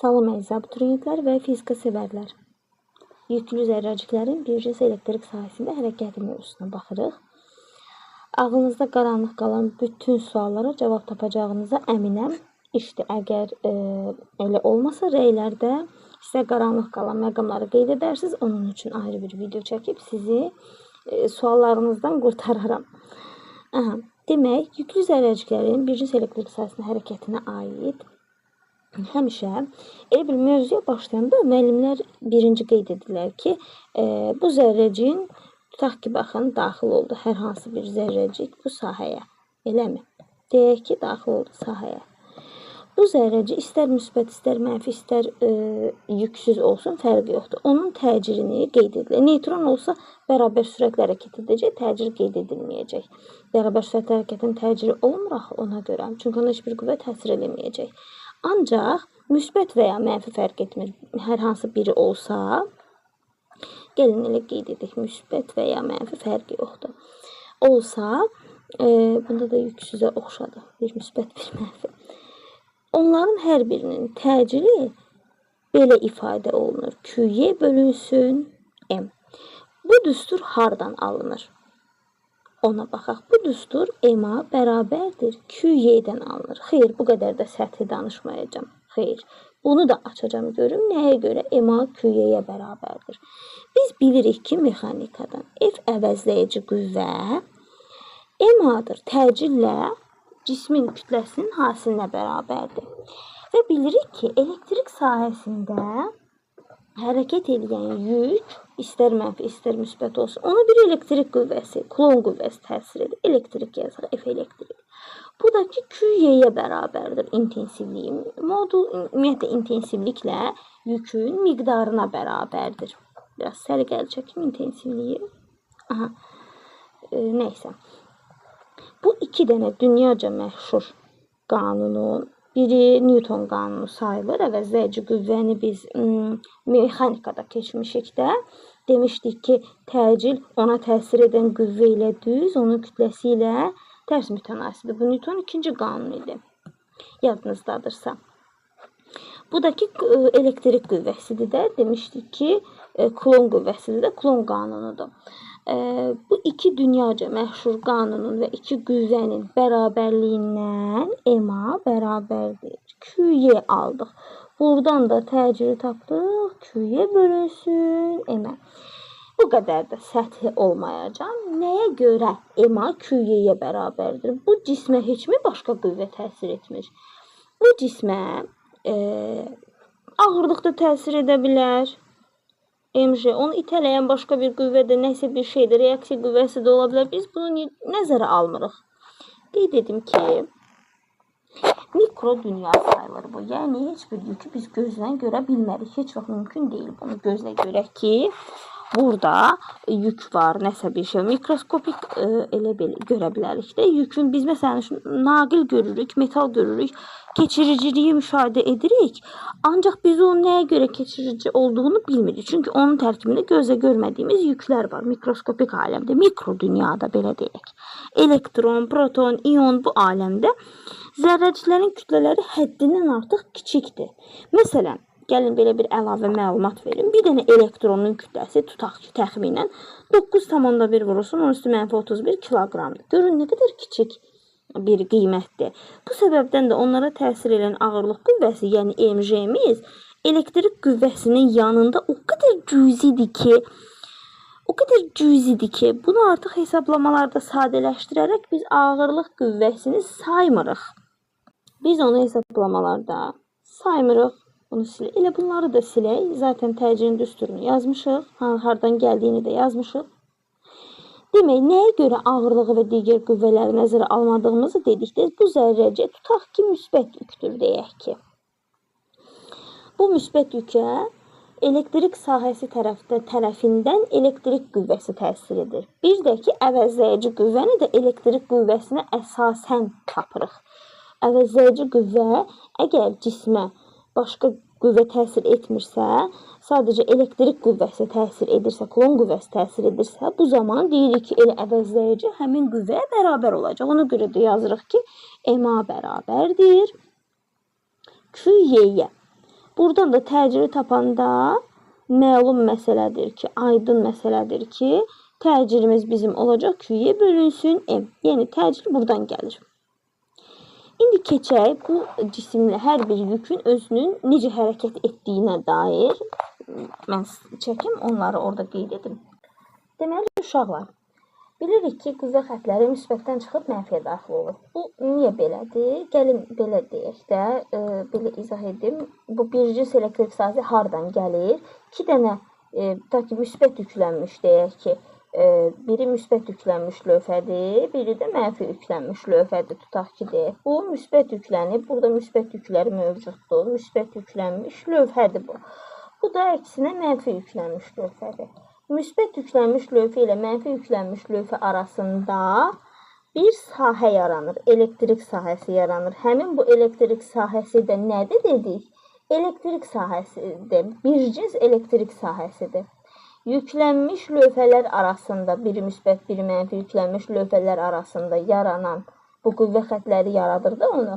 Salam əziz abituriyentlər və fizika sevərlər. Yüklü zərrəciklərin bircə elektrik sahəsində hərəkəti mövzusuna baxırıq. Ağlınızda qaranlıq qalan bütün suallara cavab tapacağınıza əminəm. İşte əgər elə olmasa rəylərdə sizə qaranlıq qalan məqamları qeyd edərsiniz. Onun üçün ayrı bir video çəkib sizi suallarınızdan qurtararam. Demək, yüklü zərrəciklərin bircə elektrik sahəsində hərəkətinə aid həmişə elə bir mövzuya başlayanda müəllimlər birinci qeyd edirlər ki, bu zərrəcin tutaq ki, baxın, daxil oldu hər hansı bir zərrəcik bu sahəyə. Eləmi? Deyək ki, daxil oldu sahəyə. Bu zərrəcik istər müsbət, istər mənfi, istər yüksüz olsun, fərqi yoxdur. Onun təcrini qeyd edilir. Neytron olsa bərabər sürətlə hərəkət edəcək, təcir qeyd edilməyəcək. Bərabər sürətlə hərəkətin təciri olmur axı ona görə. Çünki ona heç bir qüvvə təsir eləməyəcək. Ancaq müsbət və ya mənfi fərq etmir. Hər hansı biri olsa, gəlin elə qeyd edək, müsbət və ya mənfi fərqi yoxdur. Olsa, bunda da yüksüzə oxşadı. Bir müsbət, bir mənfi. Onların hər birinin təcili belə ifadə olunur. Qy bölünsün M. Bu düstur hardan alınır? Ona baxaq. Bu düstur M-a bərabərdir. Qy-dən alınır. Xeyr, bu qədər də səthi danışmayacağım. Xeyr. Bunu da açacağım görüm. Nəyə görə M-a Qy-yə bərabərdir? Biz bilirik ki, mexanikadan F əvəzləyici qüvvə M-adır. Təcillə cismin kütləsinin hasilinə bərabərdir. Və bilirik ki, elektrik sahəsində hərəkət edən yük, istər mənfi, istər müsbət olsun, ona bir elektrik qüvvəsi, Coulomb qüvvəsi təsir edir. Elektrik yazıq, F elektrik. Bu da ki, Qy-yə bərabərdir intensivliyi. Modul, ümumiyyətlə, intensivliklə yükün miqdarına bərabərdir. Biraz səliqəli çəkim intensivliyi. Neysə. Bu iki dənə dünyaca məşhur qanunun biri Newton qanunu sayılır. Əvəzləyici qüvvəni biz mexanikada keçmişik də. Demişdik ki, təcil ona təsir edən qüvvə ilə düz, onun kütləsi ilə tərs mütənasibdir. Bu Newton ikinci qanunu idi. Yadınızdadırsa. Bu da ki, elektrik qüvvəsidir də. Demişdik ki, Coulomb qüvvəsidir də, Coulomb qanunudur. Bu iki dünyaca məşhur qanunun və iki qüvvənin bərabərliyindən M-a bərabərdir. Qy aldıq. Buradan da təcili tapdıq. Qy bölünsün M-ə. Bu qədər də səthi olmayacaq. Nəyə görə M-a Qy-yə bərabərdir? Bu cismə heçmi başqa qüvvə təsir etmir? Bu cismə ağırlıqda təsir edə bilər. MJ, onu itələyən başqa bir qüvvə də nəsə bir şeydir, reaksiya qüvvəsi də ola bilər. Biz bunu nəzərə almırıq. Qeyd edim ki, mikro dünya sayılır bu. Yəni, heç bir yükü biz gözlə görə bilmərik. Heç vaxt mümkün deyil bunu gözlə görək ki, burada yük var, nəsə bir şey. Mikroskopik elə belə görə bilərik də. Yükün biz məsələn naqil görürük, metal görürük, keçiriciliyi müşahidə edirik. Ancaq biz onun nəyə görə keçirici olduğunu bilmirik. Çünki onun tərkibində gözlə görmədiyimiz yüklər var. Mikroskopik aləmdə, mikro dünyada belə deyək. Elektron, proton, ion bu aləmdə zərrəciklərin kütlələri həddindən artıq kiçikdir. Məsələn, gəlin belə bir əlavə məlumat verin. Bir dənə elektronun kütləsi tutaq ki, təxminən 9,1 vurulsun, onun üstü mənfi 31 kiloqramdır. Görün, nə qədər kiçik bir qiymətdir. Bu səbəbdən də onlara təsir edən ağırlıq qüvvəsi, yəni MJ-miz, elektrik qüvvəsinin yanında o qədər cüzidir ki, bunu artıq hesablamalarda sadələşdirərək biz ağırlıq qüvvəsini saymırıq. Biz onu hesablamalarda saymırıq. Bunu silək. Elə bunları da silək. Zaten təcrin düsturunu yazmışıq. Hardan gəldiyini də yazmışıq. Demək, nəyə görə ağırlığı və digər qüvvələri nəzərə almadığımızı dedikdə, bu zərrəcə tutaq ki, müsbət yükdür, deyək ki. Bu müsbət yükə elektrik sahəsi tərəfindən elektrik qüvvəsi təsir edir. Bir də ki, əvəzləyici qüvvəni də elektrik qüvvəsinə əsasən tapırıq. Əvəzləyici qüvvə əgər cismə başqa qüvvə təsir etmirsə, sadəcə elektrik qüvvəsi təsir edirsə, Coulomb qüvvəsi təsir edirsə, bu zaman deyirik ki, elə əvəzləyici həmin qüvvəyə bərabər olacaq. Ona görə də yazırıq ki, M-a bərabərdir Qy-yə. Buradan da təcili tapanda məlum məsələdir ki, aydın məsələdir ki, təcilimiz bizim olacaq Q-yə bölünsün M. Yəni təcil buradan gəlir. İndi keçək bu cisimlə hər bir yükün özünün necə hərəkət etdiyinə dair. Mən çəkim, onları orada qeyd edim. Deməli, uşaqlar, bilirik ki, qüvvə xətləri müsbətdən çıxıb mənfiyə daxil olur. Bu niyə belədir? Gəlin belə deyək də, belə izah edim. Bu bircə elektrik sahəsi hardan gəlir? 2 dənə ta ki müsbət yüklənmiş deyək ki, biri müsbət yüklənmiş lövhədir, biri də mənfi yüklənmiş lövhədir, tutaq ki deyək. Bu müsbət yüklənib, burada müsbət yükləri mövcuddur, müsbət yüklənmiş lövhədir bu. Bu da əksinə mənfi yüklənmiş lövhədir. Müsbət yüklənmiş lövhə ilə mənfi yüklənmiş lövhə arasında bir sahə yaranır, elektrik sahəsi yaranır. Həmin bu elektrik sahəsi də nədir dedik? Elektrik sahəsidir, bir cins elektrik sahəsidir. Yüklənmiş lövhələr arasında, biri müsbət, biri mənfi yüklənmiş lövhələr arasında yaranan, bu qüvvə xətləri yaradır da onu,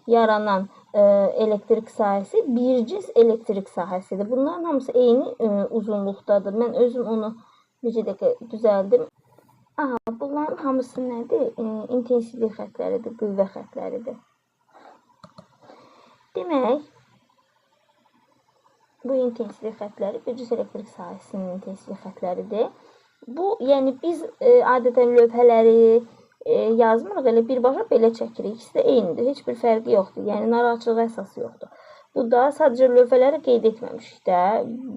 yaranan elektrik sahəsi bir cins elektrik sahəsidir. Bunların hamısı eyni uzunluqdadır. Mən özüm onu bir dəqiqə düzəldim. Aha, bunların hamısı nədir? İntensivlik xətləridir, qüvvə xətləridir. Demək, bu intensivlik xətləri bir cins elektrik sahəsinin intensivlik xətləridir. Bu, yəni biz adətən lövhələri yazmırıq, elə birbaşa belə çəkirik. İkisi də eynidir, heç bir fərqi yoxdur. Yəni, narahatçılıq əsası yoxdur. Bu da sadəcə lövhələri qeyd etməmişik də,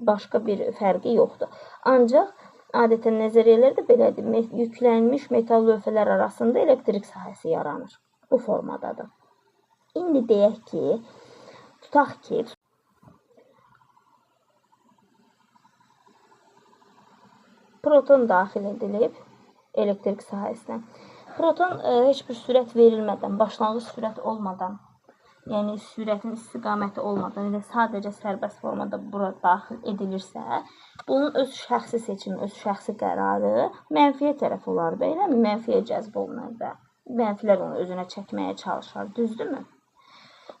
başqa bir fərqi yoxdur. Ancaq, adətən nəzəriyyələrdə belədir. Yüklənmiş metal lövhələr arasında elektrik sahəsi yaranır. Bu formadadır. İndi deyək ki, tutaq ki, proton daxil edilib elektrik sahəsinə. Proton heç bir sürət verilmədən, başlanğıc sürət olmadan, yəni sürətin istiqaməti olmadan, elə sadəcə sərbəst formada bura daxil edilirsə, bunun öz şəxsi seçimi, öz şəxsi qərarı mənfiyə tərəf olar da, elə mənfiyə cəzb olunar da. Mənfilər onu özünə çəkməyə çalışar, düzdürmü?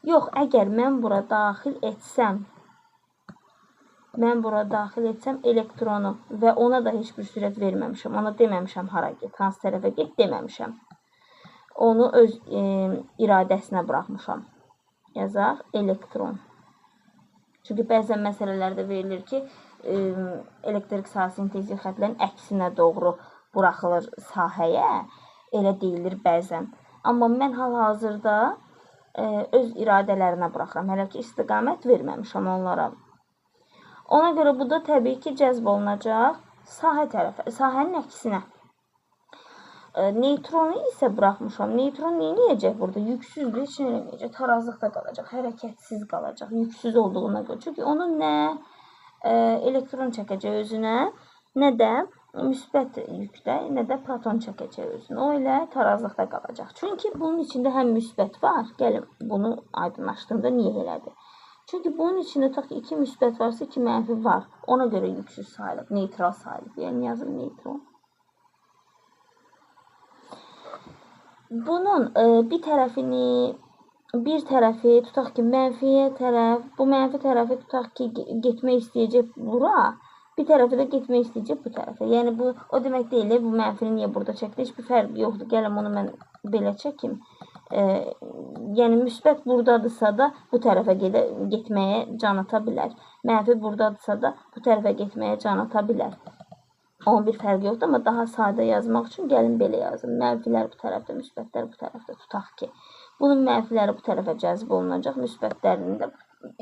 Yox, əgər mən bura daxil etsəm elektronu və ona da heç bir sürət verməmişəm, ona deməmişəm hara get, hansı tərəfə get deməmişəm. Onu öz iradəsinə buraxmışam. Yazaq, elektron. Çünki bəzən məsələlərdə verilir ki, elektrik sahəsi intensivlik xətlərin əksinə doğru buraxılır sahəyə, elə deyilir bəzən. Amma mən hal-hazırda öz iradələrinə buraxıram, hələ ki istiqamət verməmişəm onlara. Ona görə bu da təbii ki, cəzb olunacaq sahə tərəfə, sahənin əksinə. Neytronu isə buraxmışam. Neytron neyniyəcək burada? Yüksüzdür, heç nə eləməyəcək. Tarazlıqda qalacaq, hərəkətsiz qalacaq, yüksüz olduğuna görə. Çünki onun nə elektron çəkəcək özünə, nə də müsbət yükdə, nə də proton çəkəcək özünə. O ilə tarazlıqda qalacaq. Çünki bunun içində həm müsbət var. Gəlin, bunu aydınlaşdırımda niyə elədir? Çünki bunun içində tutaq ki, 2 müsbət varsa, 2 mənfi var. Ona görə yüksüz sayılıb, neytral sayılıb. Yəni, yazım neytron. Bunun bir tərəfi tutaq ki, mənfiyə tərəf, bu mənfi tərəfi tutaq ki, getmək istəyəcək bura, bir tərəfi də getmək istəyəcək bu tərəfə. Yəni, bu o demək deyil, bu mənfini niyə burada çəkdi? Heç bir fərqi yoxdur. Gələm onu mən belə çəkim. Yəni, müsbət buradadırsa da bu tərəfə getməyə can ata bilər. Mənfi buradadırsa da bu tərəfə getməyə can ata bilər. Onun bir fərqi yoxdur, amma daha sadə yazmaq üçün gəlin belə yazın. Mənfilər bu tərəfdə, müsbətlər bu tərəfdə. Tutaq ki, bunun mənfiləri bu tərəfə cəzb olunacaq, müsbətlərini də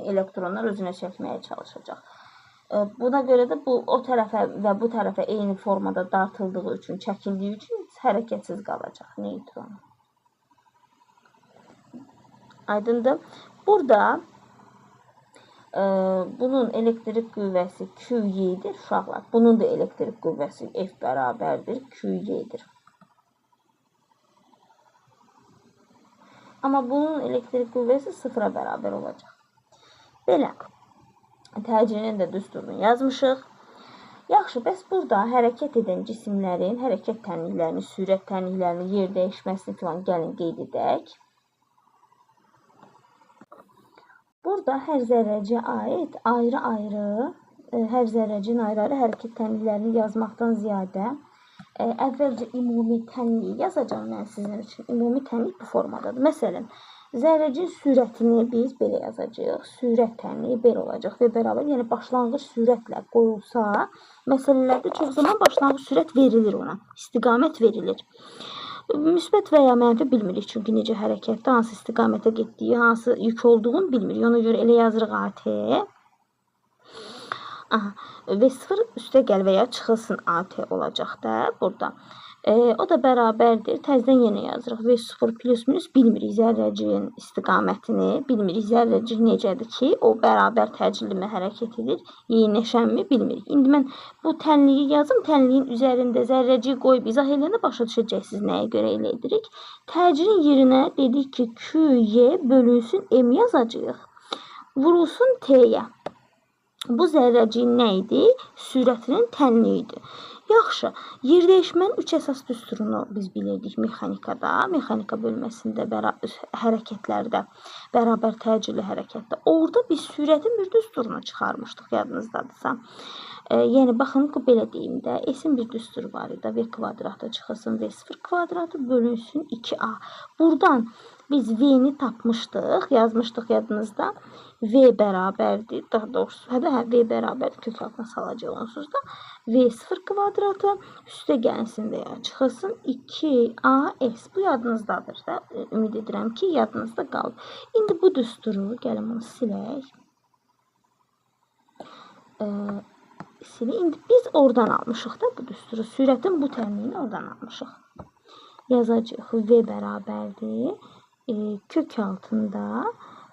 elektronlar özünə çəkməyə çalışacaq. Buna görə də bu o tərəfə və bu tərəfə eyni formada dartıldığı üçün, çəkildiyi üçün hərəkətsiz qalacaq neytron. Aydındır. Burada bunun elektrik qüvvəsi Q-dir uşaqlar. Bunun da elektrik qüvvəsi F bərabərdir Q-dir. Amma bunun elektrik qüvvəsi 0-a bərabər olacaq. Belə, təcilinin də düsturunu yazmışıq. Yaxşı, bəs burada hərəkət edən cisimlərin hərəkət tənliklərini, sürət tənliklərini, yer dəyişməsini filan gəlin qeyd edək. burada hər zərrəciyə aid ayrı-ayrı, hər zərrəcinin ayrı-ayrı hərəkət tənliklərini yazmaqdan ziyadə əvvəlcə ümumi tənliyi yazacağım mən sizin üçün. Ümumi tənlik bu formadadır. Məsələn, zərrəcin sürətini biz belə yazacağıq. Sürət tənliyi belə olacaq və bərabər, yəni başlanğıc sürətlə qoyulsa, məsələlərdə çox zaman başlanğıc sürət verilir ona, istiqamət verilir. Müsbət və ya mənfi bilmirik, çünki necə hərəkətdə, hansı istiqamətə getdiyi, hansı yük olduğunu bilmirik. Ona görə elə yazırıq AT. V0 üstə gəl və ya çıxılsın AT olacaq da burada. O da bərabərdir. Təzdən yenə yazırıq. V0 plus minus bilmirik zərrəcinin istiqamətini, bilmirik zərrəci necədir ki, o bərabər təcilimi hərəkət edir, yeyinləşənmi bilmirik. İndi mən bu tənliyi yazım, tənliyin üzərində zərrəciyi qoyub izah eləyəndə başa düşəcəksiniz nəyə görə elə edirik. Təcilin yerinə dedik ki, QY bölünsün M yazacağıq, vurulsun T'yə. Bu zərrəciyin nə idi? Sürətinin tənliyi idi. Yaxşı, yerdəyişmənin 3 əsas düsturunu biz bilirdik mexanikada. Mexanika bölməsində, hərəkətlərdə, bərabər təcili hərəkətdə. Orada biz sürətin bir düsturunu çıxarmışdıq, yadınızdadırsa. Yəni, baxın, belə deyim də, S-in bir düsturu var idi. V kvadratı çıxılsın, V0 kvadratı bölünsün 2A. Buradan biz V-ni tapmışdıq, yazmışdıq yadınızda. V bərabərdir, daha doğrusu, V bərabərdir, kök altına salacaq onsuz da. V0 kvadratı üstə gəlsin və ya çıxılsın 2AS. Bu yadınızdadır da, ümid edirəm ki, yadınızda qalır. İndi bu düsturu, gəlin bunu silək. İndi biz oradan almışıq da bu düsturu, sürətin bu tənliyini oradan almışıq. Yazacaq, V bərabərdir, kök altında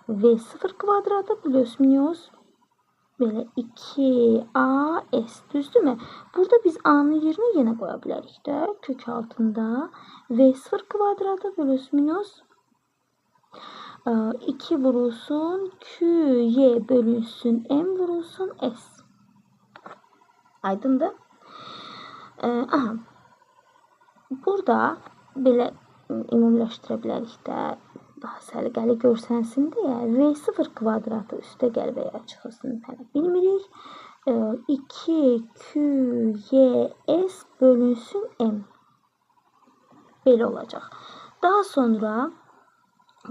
V0 kvadratı plus minus belə 2AS, düzdürmü? Burada biz A-nın yerinə yenə qoya bilərik də, kök altında V0 kvadratı plus minus 2 vurulsun QY bölünsün M vurulsun S. Aydındır? Burada belə ümumiləşdirə bilərik də, daha səliqəli görsənsin deyə V0 kvadratı üstə gəl və ya çıxılsın bilmirik. 2QYS bölünsün M. Belə olacaq. Daha sonra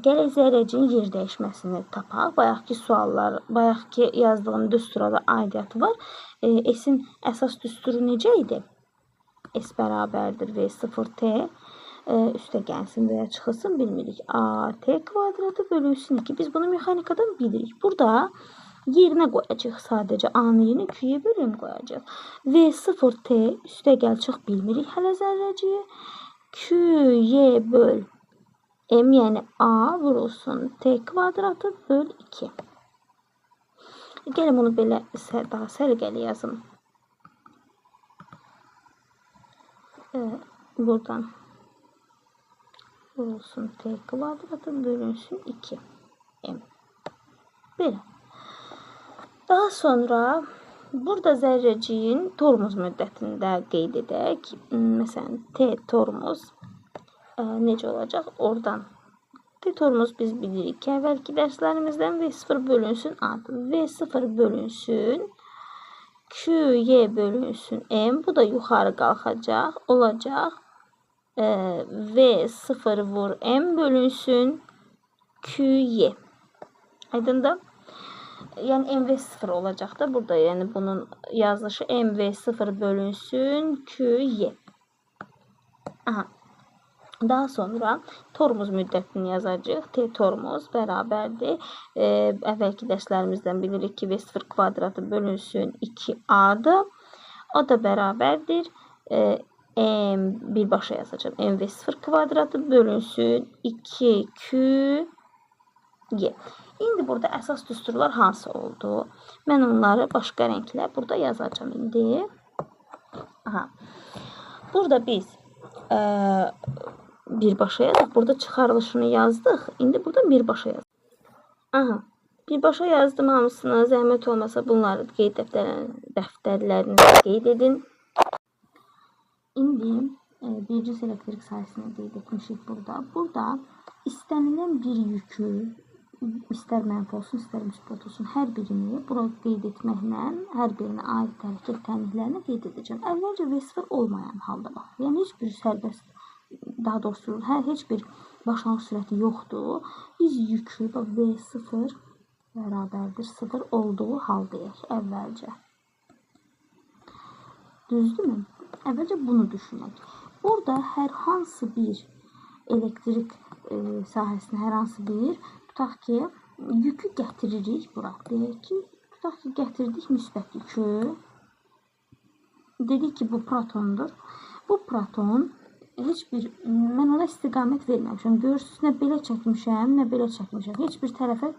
gələk zərrəcinin yer dəyişməsini tapaq. Bayaqki suallar, bayaqki yazdığım düstura da aidiyyatı var. S-in əsas düsturu necə idi? S bərabərdir V0T. Üstə gəlsin və ya çıxılsın bilmirik. AT kvadratı bölünsün 2. Biz bunu mexanikadan bilirik. Burada yerinə qoyacaq sadəcə. A-nın yerinə Q-yə bölüm qoyacaq. V0T üstə gəl çıx bilmirik hələ zərrəciyi. QY böl M, yəni A vurulsun T kvadratı böl 2. Gəlin bunu belə daha səliqəli yazım. Buradan vurulsun T kvadratı bölünsün 2 M. Belə. Daha sonra burada zərrəciyin tormuz müddətində qeyd edək. Məsələn, T tormuz necə olacaq? Oradan T tormuz biz bilirik ki, əvvəlki dərslərimizdən V0 bölünsün A. V0 bölünsün QY bölünsün M. Bu da yuxarı qalxacaq. Olacaq V0 vur M bölünsün QY. Aydındır? Yəni MV0 olacaq da burada. Yəni bunun yazılışı MV0 bölünsün QY. Daha sonra tormuz müddətini yazacaq. T tormuz bərabərdir. Əvvəlki dərslərimizdən bilirik ki, V0 kvadratı bölünsün 2A-dır. O da bərabərdir. Birbaşa yazacağım. MV0 kvadratı bölünsün 2QY. İndi burada əsas düsturlar hansı oldu? Mən onları başqa rənglə burada yazacağım indi. Burada biz birbaşa yazdıq. Burada çıxarılışını yazdıq. İndi burada birbaşa yazdıq. Birbaşa yazdım hamısını. Zəhmət olmasa bunları qeyd dəftərlərinizə qeyd edin. İndi birinci elektrik sayısını qeyd etmişik burada. Burada istənilən bir yükü istər mənfi olsun, istər müsbət olsun, hər birini bura qeyd etməklə, hər birinə aid hərəkət tənliklərini qeyd edəcəm. Əvvəlcə V0 olmayan halda bax. Yəni heç bir sərbəst, daha doğrusu heç bir başlanğıc sürəti yoxdur. Biz yükü V0 bərabərdir 0 olduğu haldayıq əvvəlcə. Düzdürmü? Əvvəlcə bunu düşünək. Burada hər hansı bir elektrik sahəsinə hər hansı bir, tutaq ki, yükü gətiririk bura. Deyək ki, tutaq ki, gətirdik müsbət yükü. Dedik ki, bu protondur. Bu proton heç bir, mən ona istiqamət verməmişəm. Görürsünüz, nə belə çəkmişəm, nə belə çəkmişəm. Heç bir tərəfə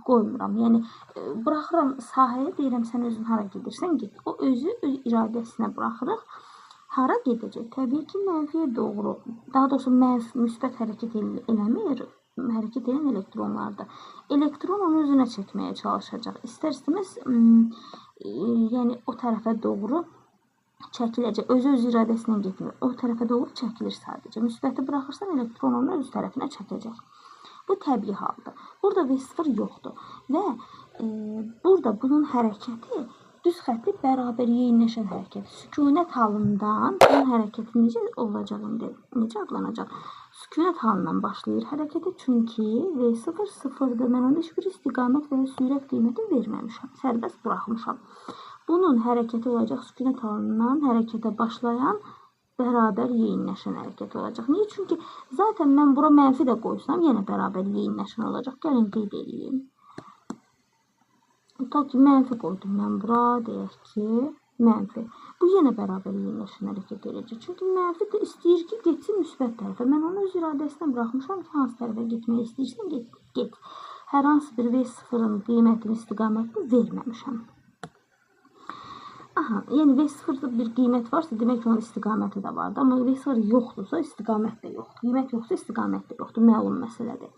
qoymuram. Yəni, buraxıram sahəyə, deyirəm, sən özün hara gedirsən, get. O özü öz iradəsinə buraxırıq. Hara gedəcək? Təbii ki, mənfiyə doğru, daha doğrusu müsbət hərəkət eləmir, hərəkət edən elektronlardır. Elektron onu özünə çəkməyə çalışacaq. İstər-istəməz, yəni o tərəfə doğru çəkiləcək. Öz iradəsindən getmir. O tərəfə doğru çəkilir sadəcə. Müsbəti buraxırsan, elektron onu öz tərəfinə çəkəcək. Bu təbii haldır. Burada V0 yoxdur. Və burada bunun hərəkəti düz xətti bərabər yeyinləşən hərəkət. Sükunət halından bunun hərəkəti necə olacağını, necə adlanacaq? Sükunət halından başlayır hərəkəti, çünki V0 sıfırdır. Mən onda heç bir istiqamət və sürət qiyməti verməmişəm. Sərbəst buraxmışam. Bunun hərəkəti olacaq sükunət halından hərəkətə başlayan bərabər yeyinləşən hərəkət olacaq. Niyə? Çünki zaten mən bura mənfi də qoysam, yenə bərabər yeyinləşən olacaq. Gəlin qeyd edeyim. Tutaq ki, mənfi qoydum mən bura, deyək ki, mənfi. Bu yenə bərabər yeyinləşən hərəkət edəcək. Çünki mənfi də istəyir ki, getsin müsbət tərəfə. Mən onu öz iradəsindən buraxmışam ki, hansı tərəfə getməyi istəyirsən, get. Hər hansı bir V0-ın qiymətini, istiqamətini verməmişəm. Aha, yəni V0-da bir qiymət varsa, demək ki, onun istiqaməti də vardır. Amma V0 yoxdursa, istiqamət də yoxdur. Qiymət yoxsa, istiqamət də yoxdur. Məlum məsələdir.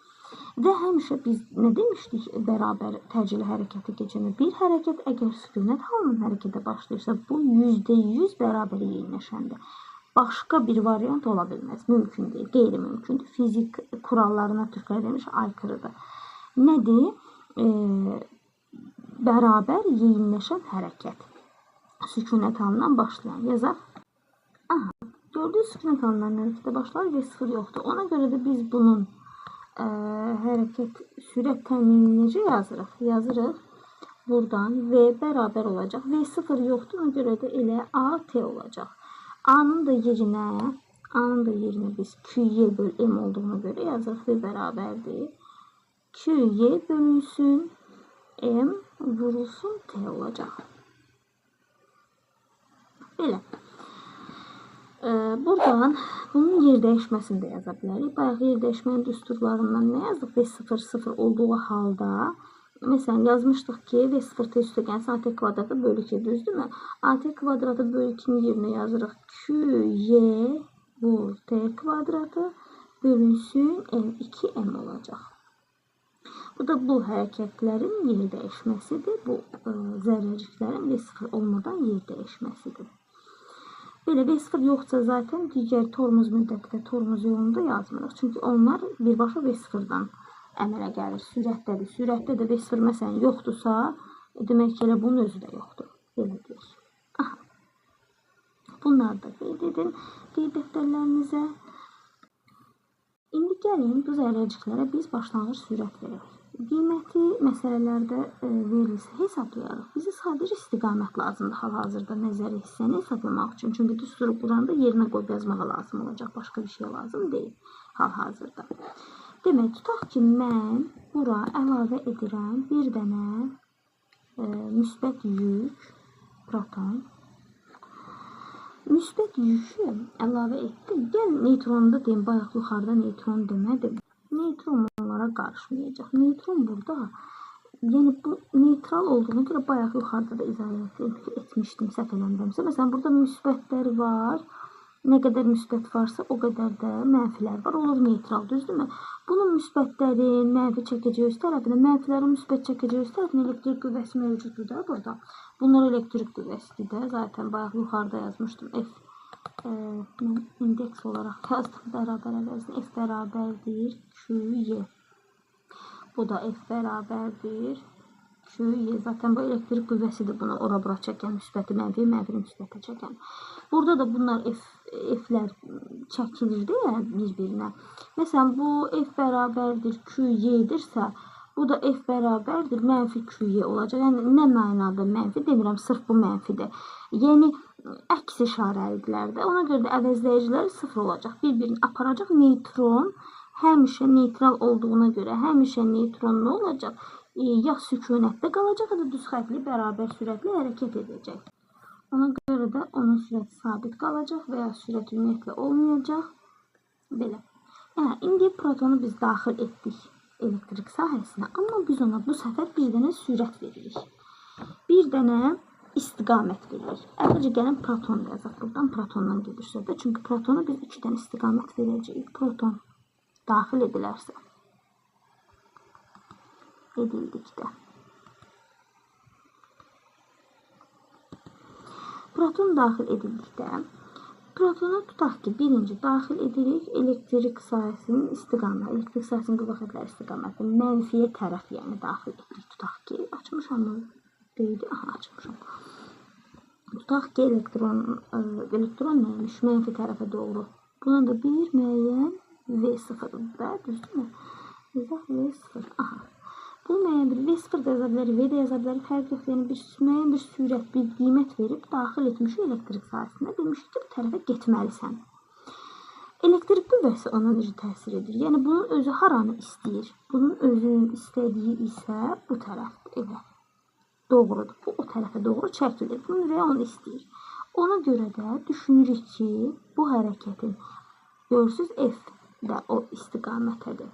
Və həmişə biz nə demişdik bərabər təcili hərəkəti keçəndə? Bir hərəkət əgər sükunət halının hərəkətə başlayırsa, bu %100 bərabər yeyinləşəndir. Başqa bir variant ola bilməz. Mümkün deyil, qeyri-mümkündür. Fizik kurallarına türklər demiş, aykırıdır. Nədir? Bərabər yeyinləşən hərəkət. Sükunət halından başlayan. Yazaq. Aha, gördüyünüz sükunət halından hərəkətə başlar və 0 yoxdur. Ona görə də biz bunun hərəkət sürət təminini necə yazırıq? Yazırıq. Buradan V bərabər olacaq. V0 yoxdur. Ona görə də elə AT olacaq. A'nın da yerinə biz QY böl M olduğuna görə yazırıq. V bərabərdir. QY bölünsün M vurulsun T olacaq. Belə. Buradan bunun yer dəyişməsini də yaza bilərik. Bayaq yer dəyişmənin düsturlarından nə yazdıq? V0 0 olduğu halda, məsələn, yazmışdıq ki, V0 t üstə gəlsin AT kvadratı bölü 2, düzdürmü? AT kvadratı bölü 2-nin yerinə yazırıq. QY vur T kvadratı bölünsün M2M olacaq. Bu da bu hərəkətlərin yer dəyişməsidir. Bu zərrəciklərin V0 olmadan yer dəyişməsidir. Belə V0 yoxsa zaten digər tormuz müddəti və tormuz yolunda yazmırıq. Çünki onlar birbaşa V0-dan əmələ gəlir. Sürətdədir. Sürətdə də V0 məsələn yoxdursa, demək ki, elə bunun özü də yoxdur. Belə deyək. Aha. Bunları da qeyd edin qeyd dəftərlərinizə. İndi gəlin bu zərrəciklərə biz başlanğıc sürət verək. Qiyməti məsələlərdə verilsə hesablayarıq. Bizə sadəcə istiqamət lazımdır hal-hazırda nəzəri hissəni hesablamaq üçün. Çünki düsturu quranda yerinə qoyub yazmağa lazım olacaq. Başqa bir şey lazım deyil hal-hazırda. Demək, tutaq ki, mən bura əlavə edirəm bir dənə müsbət yük, proton. Müsbət yükü əlavə etdim. Gəl neytronu da deyim, bayaq yuxarıda neytron demədim. Neytron onlara qarışmayacaq. Neytron burada, yəni bu neytral olduğuna görə bayaq yuxarıda da izah etmişdim, səhv eləmirəmsə. Məsələn, burada müsbətlər var. Nə qədər müsbət varsa, o qədər də mənfilər var. Olur neytral, düzdürmü? Bunun müsbətlərin mənfi çəkəcəyi öz tərəfinə, mənfilərin müsbət çəkəcəyi öz tərəfinə elektrik qüvvəsi mövcuddur da burada. Bunlar elektrik qüvvəsidir də. Zaten bayaq yuxarıda yazmışdım. Mən indeks olaraq yazdım bərabər əvəzinə. F bərabərdir QY. Bu da F bərabərdir QY. Zaten bu elektrik qüvvəsidir bunu ora-bura çəkən, müsbəti mənfi, mənfi müsbətə çəkən. Burada da bunlar F'lər çəkilir deyə bir-birinə. Məsələn, bu F bərabərdir QY-dirsə, bu da F bərabərdir mənfi QY olacaq. Yəni, nə mənada mənfi demirəm, sırf bu mənfidir. Yəni, əks işarəlidirlər də. Ona görə də əvəzləyiciləri sıfır olacaq. Bir-birini aparacaq neutron. Həmişə neytral olduğuna görə həmişə neutron nə olacaq? Ya sükunətdə qalacaq, ya da düz xəttli bərabər sürətlə hərəkət edəcək. Ona görə də onun sürəti sabit qalacaq və ya sürət ümumiyyətlə olmayacaq. Belə. Yəni, indi protonu biz daxil etdik elektrik sahəsinə, amma biz ona bu səfər bir dənə sürət veririk. Bir dənə istiqamət veririk. Əvvəlcə gəlin proton yazaq. Buradan protondan gedir söhbət. Çünki protonu biz 2 dənə istiqamət verəcəyik. Proton daxil edilərsə. Edildikdə. Proton daxil edildikdə. Protonu tutaq ki, birinci daxil edirik elektrik sahəsinin istiqaməti. Elektrik sahəsinin qüvvə xəttləri istiqaməti. Mənfiyə tərəf yəni daxil edirik. Tutaq ki, açmışam mı? Deyildi. Aha, açmışam. Tutaq ki, elektron neymiş? Mənfi tərəfə doğru. Buna da bir müəyyən V0-da, düzdür mü? Yazaq V0. Aha. Bu müəyyən bir V0 da yaza bilərik, V də yaza bilərik, fərq yox. Yəni, müəyyən bir sürət, bir qiymət verib daxil etmişik elektrik sahəsində. Demişik ki, bu tərəfə getməlisən. Elektrik qüvvəsi ona necə təsir edir? Yəni, bunun özü haranı istəyir? Bunun özünün istədiyi isə bu tərəfdir. Elə. Doğrudur. Bu o tərəfə doğru çəkilir. Bunun ürəyi onu istəyir. Ona görə də düşünürük ki, bu hərəkətin görürsünüz F də o istiqamətədir.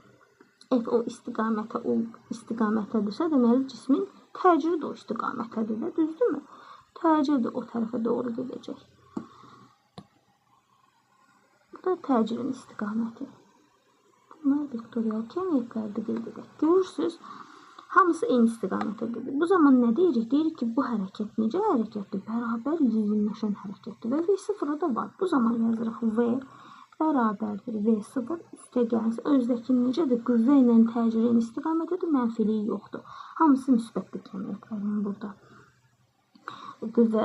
F o istiqamətədirsə, deməli cismin təcili də o istiqamətədir də, düzdürmü? Təcili də o tərəfə doğru gedəcək. Bu da təcilin istiqaməti. Bunlar vektorial kəmiyyətlərdə qeyd edək. Görürsünüz, hamısı eyni istiqamətə gedir. Bu zaman nə deyirik? Deyirik ki, bu hərəkət necə hərəkətdir? Bərabər yeyinləşən hərəkətdir. Və V0 da var. Bu zaman yazırıq V bərabərdir V0 üstə gəlsə, özdəki necədir? Qüvvə ilə təcilin istiqamətidir, mənfiliyi yoxdur. Hamısı müsbətli kəmiyyətlərin burada. Qüvvə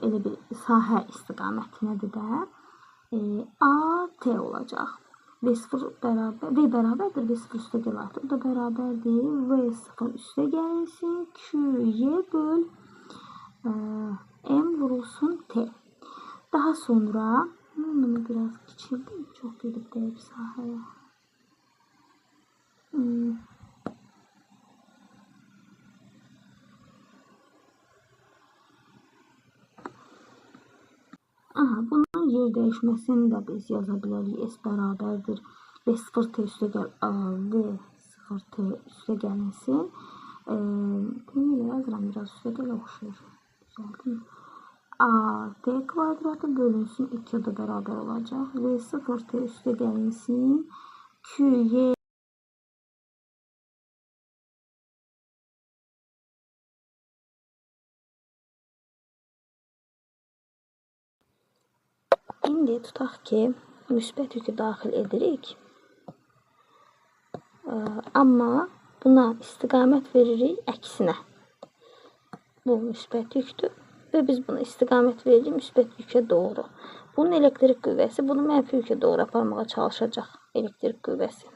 elə bir sahə istiqamətinədir də AT olacaq. V0 bərabərdir V0 üstə gələrdir. Bu da bərabərdir V0 üstə gəlsin QY böl M vurulsun T. Daha sonra bunu biraz kiçildim. Çox gedib deyib sahəyə. Aha, bunun yer dəyişməsini də biz yaza bilərik. S bərabərdir V0T üstə V0T üstə gəlinsin. Bunu yazıram, biraz üstə gələ oxşuyur. Düzəldim. AT kvadratı bölünsün 2 da bərabər olacaq. V0T üstə gəlinsin. QY İndi tutaq ki, müsbət yükü daxil edirik. Amma buna istiqamət veririk əksinə. Bu müsbət yükdür. Və biz buna istiqamət veririk müsbət yükə doğru. Bunun elektrik qüvvəsi bunu mənfi yükə doğru aparmağa çalışacaq. Elektrik qüvvəsi.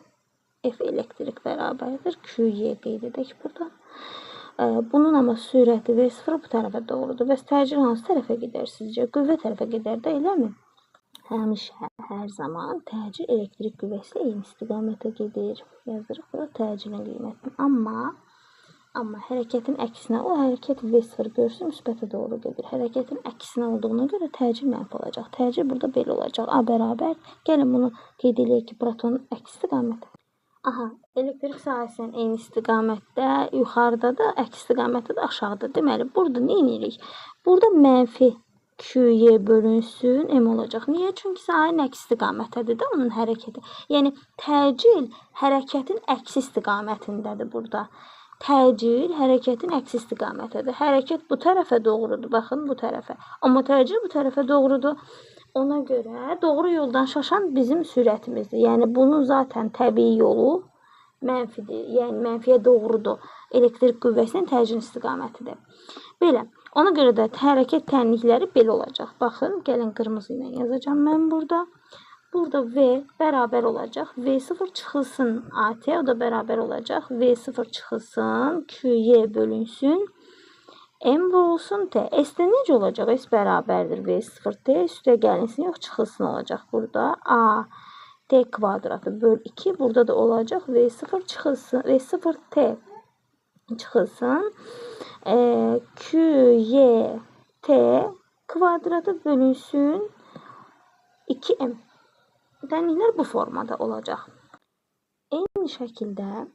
F elektrik bərabərdir. QY qeyd edək burada. Bunun amma sürəti V0 bu tərəfə doğrudur. Və təcil hansı tərəfə gedər sizcə? Qüvvə tərəfə gedər də, eləmi? Həmişə, hər zaman təcil elektrik qüvvəsi eyni istiqamətə gedir. Yazırıq burada təcilin qiymətini. Amma hərəkətin əksinə, o hərəkət V0 görsün, müsbətə doğru gedir. Hərəkətin əksinə olduğuna görə təcil mənfi olacaq. Təcil burada belə olacaq. A bərabər. Gəlin bunu qeyd edək ki, protonun əks istiqaməti. Aha, elektrik sahəsinin eyni istiqamətdə, yuxarıda da əks istiqamətdə də aşağıda. Deməli, burada nə edirik? Burada mənfi QY bölünsün M olacaq. Niyə? Çünki sahənin əks istiqamətədir də onun hərəkəti. Yəni, təcil hərəkətin əks istiqamətindədir burada. Təcil hərəkətin əks istiqamətidir. Hərəkət bu tərəfə doğrudur. Baxın, bu tərəfə. Amma təcil bu tərəfə doğrudur. Ona görə doğru yoldan şaşan bizim sürətimizdir. Yəni, bunun zaten təbii yolu mənfidir, yəni mənfiyə doğrudur. Elektrik qüvvəsinin təcrid istiqamətidir. Belə. Ona görə də hərəkət tənlikləri belə olacaq. Baxın, gəlin qırmızı ilə yazacağım mən burada. Burada V bərabər olacaq. V0 çıxılsın AT, o da bərabər olacaq. V0 çıxılsın QY bölünsün. M vurulsun T. S-də necə olacaq? S bərabərdir V0 T. Üstə gəlinsin, yox çıxılsın olacaq burada. A T kvadratı böl 2. Burada da olacaq V0 çıxılsın. V0 T çıxılsın. QY T kvadratı bölünsün 2M. Tənliklər bu formada olacaq. Eyni şəkildə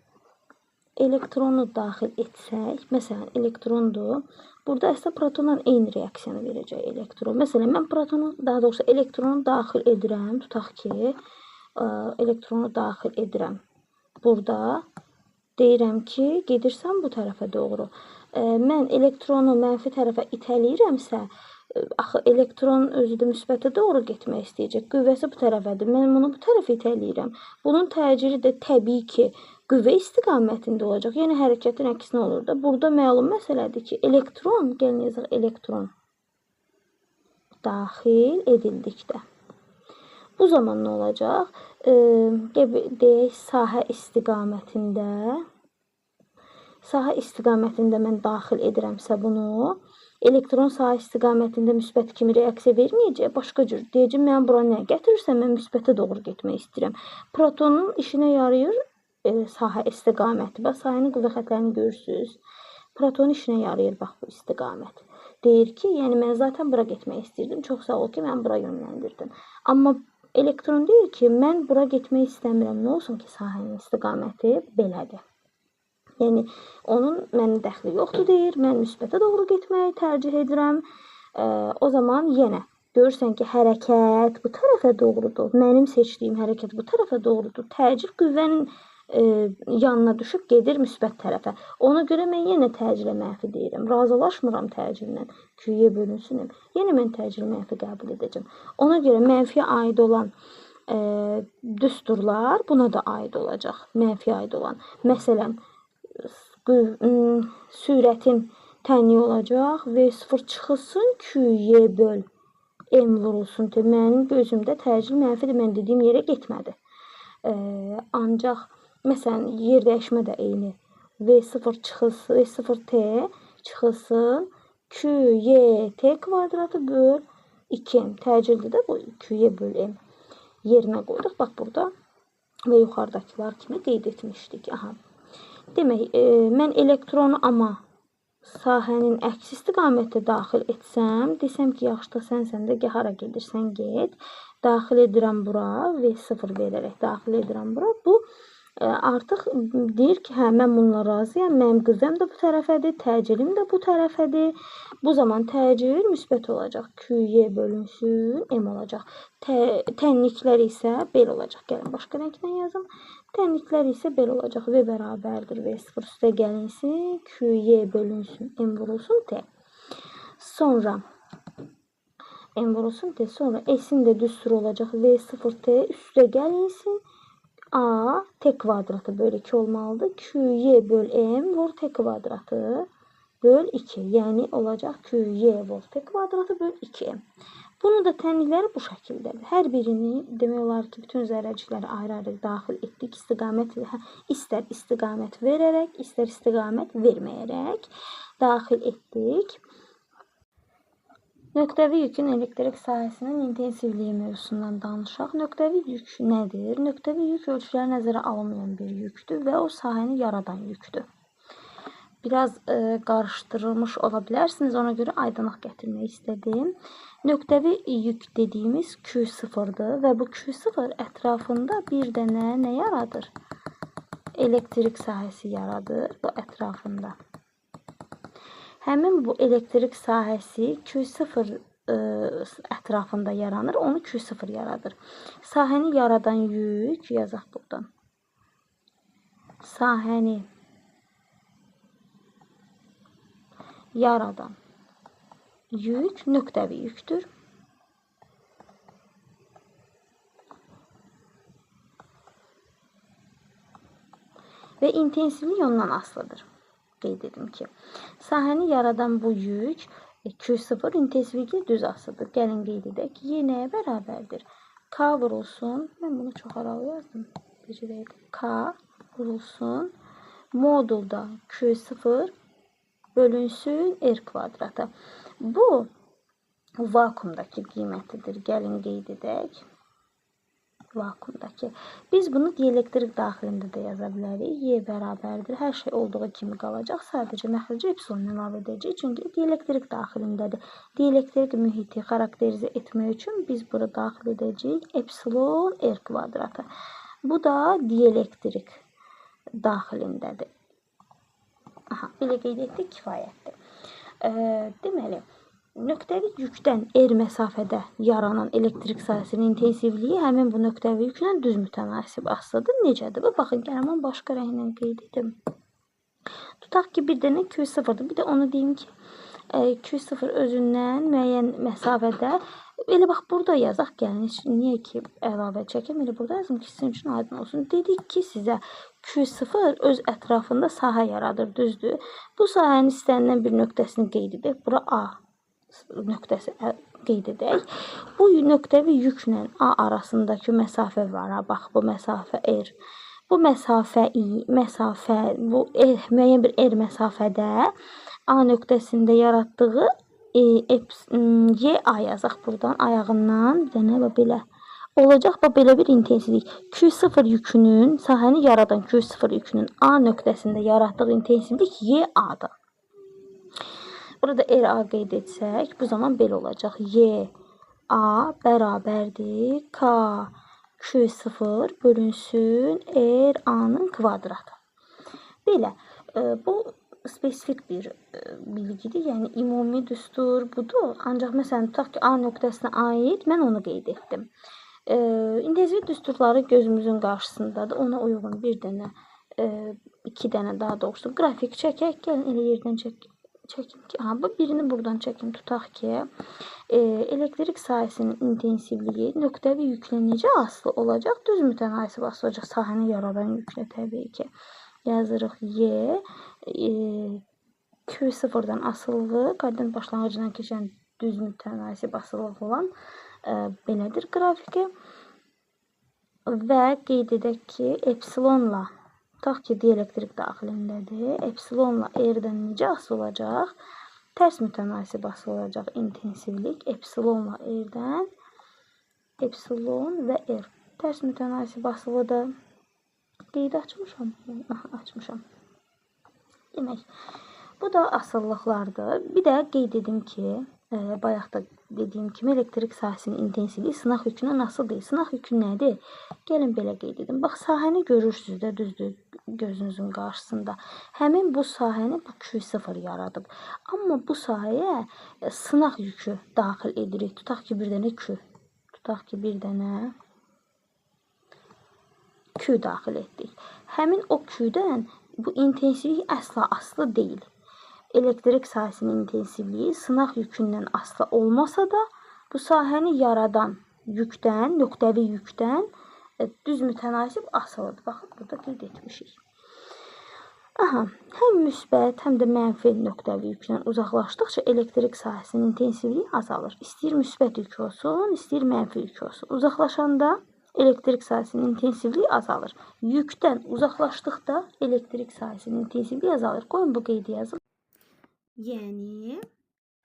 elektronu daxil etsək, məsələn, elektrondur. Burada əslində protonla eyni reaksiyanı verəcək elektron. Məsələn, mən protonu, daha doğrusu elektronu daxil edirəm. Tutaq ki, elektronu daxil edirəm. Burada deyirəm ki, gedirsən bu tərəfə doğru. Mən elektronu mənfi tərəfə itələyirəmsə, axı elektron özü də müsbətə doğru getmək istəyəcək. Qüvvəsi bu tərəfədir. Mən bunu bu tərəfə itələyirəm. Bunun təcili də təbii ki, qüvvə istiqamətində olacaq. Yəni hərəkətin əksinə olur da. Burada məlum məsələdir ki, elektron, gəlin yazaq, elektron daxil edildikdə. Bu zaman nə olacaq? Deyək, sahə istiqamətində mən daxil edirəmsə bunu, elektron sahə istiqamətində müsbət kimi reaksiya verməyəcək, başqa cür. Deyəcəm, mən bura nə gətirirsən, mən müsbətə doğru getmək istəyirəm. Protonun işinə yarayır sahə istiqaməti. Bax, sahənin qüvvə xətlərini görürsünüz. Protonun işinə yarayır, bax, bu istiqamət. Deyir ki, yəni mən zaten bura getmək istəyirdim. Çox sağ ol ki, mən bura yönləndirdim. Amma elektron deyir ki, mən bura getmək istəmirəm. Nə olsun ki, sahənin istiqaməti belədir. Yəni, onun mənim dəxli yoxdur deyir, mən müsbətə doğru getməyi tərcih edirəm. O zaman yenə görürsən ki, hərəkət bu tərəfə doğrudur. Mənim seçdiyim hərəkət bu tərəfə doğrudur. Təcil qüvvənin yanına düşüb gedir müsbət tərəfə. Ona görə mən yenə təcili mənfi deyirəm. Razılaşmıram təcillə. QY bölünsün. Yenə mən təcili mənfi qəbul edəcəm. Ona görə mənfiyə aid olan düsturlar buna da aid olacaq. Mənfiyə aid olan. Məsələn, sürətin tənliyi olacaq. V0 çıxılsın QY böl M vurulsun. Mənim gözümdə təcil mənfidir. Mən dediyim yerə getmədi. Ancaq məsələn yer dəyişmə də eyni. V0 çıxılsın, V0 T çıxılsın QY T kvadratı böl 2M. Təcildir də bu QY böl M. Yerinə qoyduq. Bax burada və yuxarıdakılar kimi qeyd etmişdik. Aha. Demək, mən elektronu amma sahənin əks istiqamətə daxil etsəm, desəm ki, yaxşı da sənsən də hara gedirsən get, daxil edirəm bura, V0 verərək daxil edirəm bura. Bu artıq deyir ki, hə, mən bununla razıyam, mənim qüvvəm də bu tərəfədir, təcillim də bu tərəfədir. Bu zaman təcil müsbət olacaq. QY bölünsün, M olacaq. Tənliklər isə belə olacaq. Gəlin, başqa rənglə yazım. Tənliklər isə belə olacaq. V bərabərdir. V0 üstə gəlinsin. QY bölünsün. M vurulsun T. Sonra M vurulsun T. Sonra S-in də düsturu olacaq. V0 T üstə gəlinsin. A T kvadratı böl 2 olmalıdır. QY böl M vur T kvadratı böl 2. Yəni olacaq QY vur T kvadratı böl 2M. Bunu da tənlikləri bu şəkildədir. Hər birini demək olar ki, bütün zərrəcikləri ayrı-ayrı daxil etdik. İstər istiqamət verərək, istər istiqamət verməyərək daxil etdik. Nöqtəvi yükün elektrik sahəsinin intensivliyi mövzusundan danışaq. Nöqtəvi yük nədir? Nöqtəvi yük ölçüləri nəzərə alınmayan bir yükdür və o sahəni yaradan yükdür. Biraz qarışdırılmış ola bilərsiniz, ona görə aydınlıq gətirmək istədim. Nöqtəvi yük dediyimiz Q0'dır və bu Q0 ətrafında bir dənə nə yaradır? Elektrik sahəsi yaradır bu ətrafında. Həmin bu elektrik sahəsi Q0 ətrafında yaranır, onu Q0 yaradır. Sahəni yaradan yük, yazaq buradan. Sahəni yaradan yük nöqtəvi yükdür. və intensivlik ondan asılıdır. Qeyd edim ki, sahəni yaradan bu yük Q0 intensivliklə düz asılıdır. Gəlin qeyd edək ki, Y nəyə bərabərdir? K vurulsun, mən bunu çox aralı yazdım. K vurulsun, modulda Q0 bölünsün R kvadratı. Bu vakuumdakı qiymətidir. Gəlin qeyd edək. Vakuumdakı. Biz bunu dielektrik daxilində də yaza bilərik. Y bərabərdir. Hər şey olduğu kimi qalacaq. Sadəcə məxrəcə epsilon əlavə edəcəyik. Çünki dielektrik daxilindədir. Dielektrik mühiti xarakterizə etmək üçün biz bura daxil edəcəyik epsilon R kvadratı. Bu da dielektrik daxilindədir. Aha, belə qeyd etdik, kifayətdir. Deməli, nöqtəvi yükdən R məsafədə yaranan elektrik sahəsinin intensivliyi həmin bu nöqtəvi yüklə düz mütənasib asılıdır. Necədir? Baxın, gəlin başqa rənglə qeyd edim. Tutaq ki, bir dənə Q0'dır. Bir də onu deyim ki, Q0 özündən müəyyən məsafədə, elə bax, burada yazaq, gəlin, niyə ki, əlavə çəkim, elə burada yazım ki, sizin üçün aydın olsun. Dedik ki, sizə Q0 öz ətrafında sahə yaradır, düzdür. Bu sahənin istənilən bir nöqtəsini qeyd edək. Bura A nöqtəsi qeyd edək. Bu nöqtəvi yüklə A arasındakı məsafə var. Bax, bu məsafə R. Bu məsafə bu müəyyən bir R məsafədə A nöqtəsində yaratdığı YA yazaq buradan, ayağından bir dənə belə olacaq. Belə bir intensivlik. Q0 yükünün, sahəni yaradan Q0 yükünün A nöqtəsində yaratdığı intensivlik YA-dır. Burada RA qeyd etsək, bu zaman belə olacaq. YA bərabərdir K Q0 bölünsün RA-nın kvadratı. Belə, bu spesifik bir bilgidir. Yəni, ümumi düstur budur. Ancaq, məsələn, tutaq ki, A nöqtəsinə aid, mən onu qeyd etdim. İntensivlik düsturları gözümüzün qarşısındadır. Ona uyğun bir dənə, iki dənə daha doğrusu qrafik çəkək. Gəlin, elə yerdən çəkim ki, birini buradan çəkim. Tutaq ki, elektrik sahəsinin intensivliyi nöqtəvi yüklə necə asılı olacaq? Düz mütənasib asılı olacaq. Sahəni yaradan yüklə təbii ki. Yazırıq Y, Q0'dan asılılıq, koordinat başlanğıcından keçən düz mütənasib asılılıq olan belədir qrafiki. Və qeyd edək ki, epsilonla, tutaq ki, dielektrik daxilindədir. Epsilonla R-dən necə asılı olacaq? Tərs mütənasib asılı olacaq intensivlik. Epsilonla R-dən, epsilon və R. Tərs mütənasib asılıdır. Qeydi açmışam. Açmışam. Demək, bu da asıllıqlardır. Bir də qeyd edim ki, bayaq da dediyim kimi elektrik sahəsinin intensivliyi sınaq yükünə nasıl deyil? Sınaq yükü nədir? Gəlin belə qeyd edim. Bax, sahəni görürsünüz də, düzdür, gözünüzün qarşısında. Həmin bu sahəni bu Q0 yaradıb. Amma bu sahəyə sınaq yükü daxil edirik. Tutaq ki, bir dənə Q. Tutaq ki, bir dənə Q daxil etdik. Həmin o Q-dən bu intensivlik əsla aslı deyil. Elektrik sahəsinin intensivliyi sınaq yükündən aslı olmasa da bu sahəni yaradan yükdən, nöqtəvi yükdən düz mütənasib asılıdır. Baxın, burada qeyd etmişik. Həm müsbət, həm də mənfi nöqtəvi yükdən uzaqlaşdıqca elektrik sahəsinin intensivliyi azalır. İstəyir müsbət yük olsun, istəyir mənfi yük olsun. Uzaqlaşanda elektrik sahəsinin intensivliyi azalır. Yükdən uzaqlaşdıqda elektrik sahəsinin intensivliyi azalır. Qoyun bu qeydi yazın. Yəni,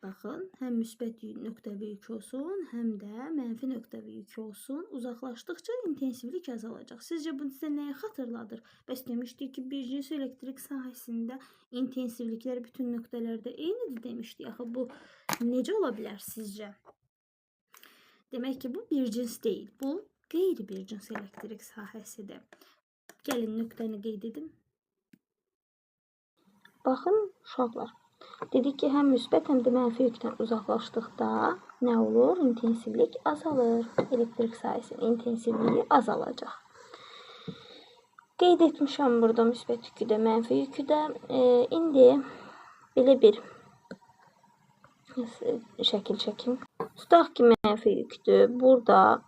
baxın, həm müsbət nöqtəvi yük olsun, həm də mənfi nöqtəvi yük olsun. Uzaqlaşdıqca intensivlik azalacaq. Sizcə bu sizə nəyə xatırladır? Bəs demişdik ki, bir cins elektrik sahəsində intensivliklər bütün nöqtələrdə eynidir demişdik. Axı, bu necə ola bilər sizcə? Demək ki, bu bir cins deyil. Bu qeyri bir cins elektrik sahəsidir. Gəlin nöqtəni qeyd edim. Baxın, uşaqlar. Dedik ki, həm müsbət, həm də mənfi yükdən uzaqlaşdıqda nə olur? İntensivlik azalır. Elektrik sahəsinin intensivliyi azalacaq. Qeyd etmişəm burada müsbət yükü də, mənfi yükü də. İndi belə bir şəkil çəkim. Tutaq ki, mənfi yükdür. Burada